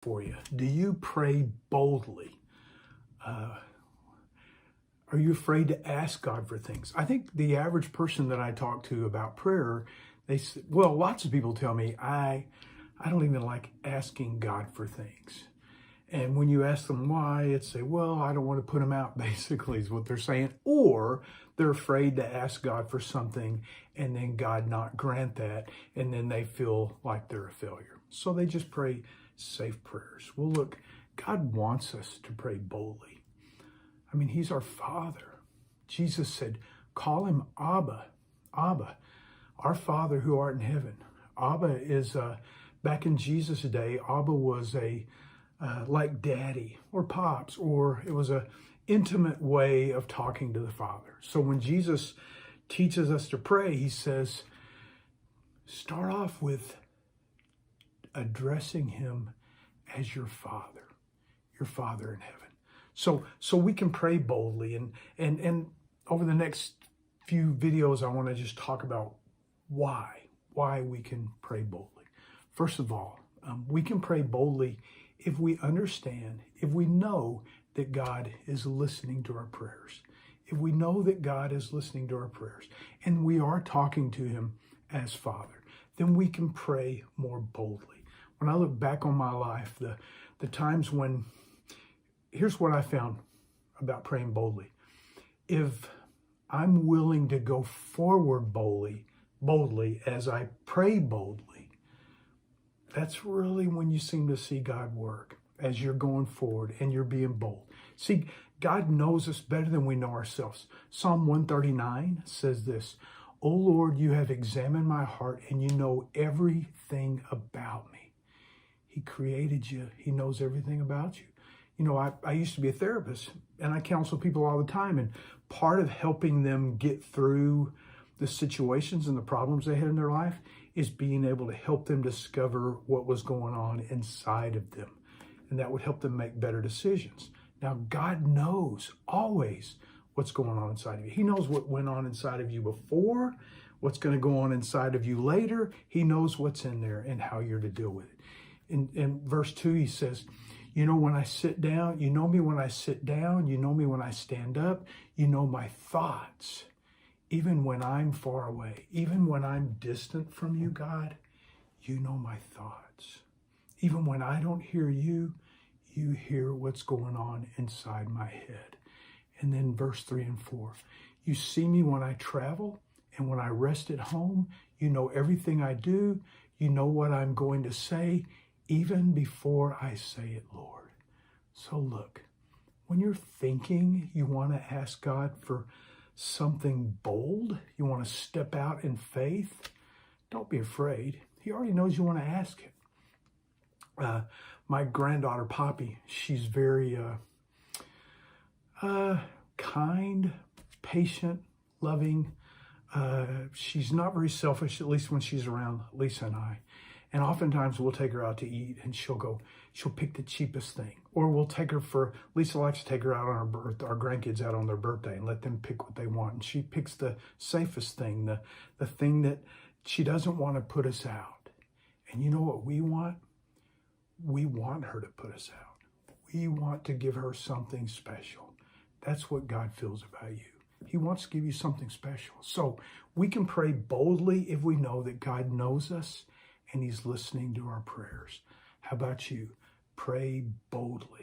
For you. Do you pray boldly? Are you afraid to ask God for things? I think the average person that I talk to about prayer, lots of people tell me, I don't even like asking God for things. And when you ask them why, it's say, well, I don't want to put them out, basically is what they're saying. Or they're afraid to ask God for something and then God not grant that. And then they feel like they're a failure. So they just pray safe prayers. Well, look, God wants us to pray boldly. I mean, he's our Father. Jesus said, call him Abba, Abba, our Father who art in heaven. Abba is, back in Jesus' day, Abba was like daddy or pops, or it was a intimate way of talking to the Father. So when Jesus teaches us to pray, he says, start off with addressing him as your Father in heaven. So we can pray boldly, and over the next few videos, I want to just talk about why we can pray boldly. First of all, we can pray boldly if we understand, if we know that God is listening to our prayers. If we know that God is listening to our prayers and we are talking to him as Father, then we can pray more boldly. When I look back on my life, the times when, here's what I found about praying boldly. If I'm willing to go forward boldly as I pray boldly, that's really when you seem to see God work, as you're going forward and you're being bold. See, God knows us better than we know ourselves. Psalm 139 says this, O Lord, you have examined my heart and you know everything about me. He created you. He knows everything about you. You know, I used to be a therapist and I counsel people all the time. And part of helping them get through the situations and the problems they had in their life is being able to help them discover what was going on inside of them. And that would help them make better decisions. Now, God knows always what's going on inside of you. He knows what went on inside of you before, what's going to go on inside of you later. He knows what's in there and how you're to deal with it. In verse 2, he says, you know when I sit down, you know me when I sit down, you know me when I stand up, you know my thoughts. Even when I'm far away, even when I'm distant from you, God, you know my thoughts. Even when I don't hear you, you hear what's going on inside my head. And then verse 3 and 4, you see me when I travel and when I rest at home, you know everything I do, you know what I'm going to say, even before I say it, Lord. So look, when you're thinking you want to ask God for something bold, you want to step out in faith, don't be afraid. He already knows you want to ask it. My granddaughter, Poppy, she's very kind, patient, loving. She's not very selfish, at least when she's around Lisa and I. And oftentimes we'll take her out to eat and she'll pick the cheapest thing. Or we'll take her Lisa likes to take her out on our grandkids out on their birthday and let them pick what they want. And she picks the safest thing, the thing that she doesn't want to put us out. And you know what we want? We want her to put us out. We want to give her something special. That's what God feels about you. He wants to give you something special. So we can pray boldly if we know that God knows us and he's listening to our prayers. How about you? Pray boldly.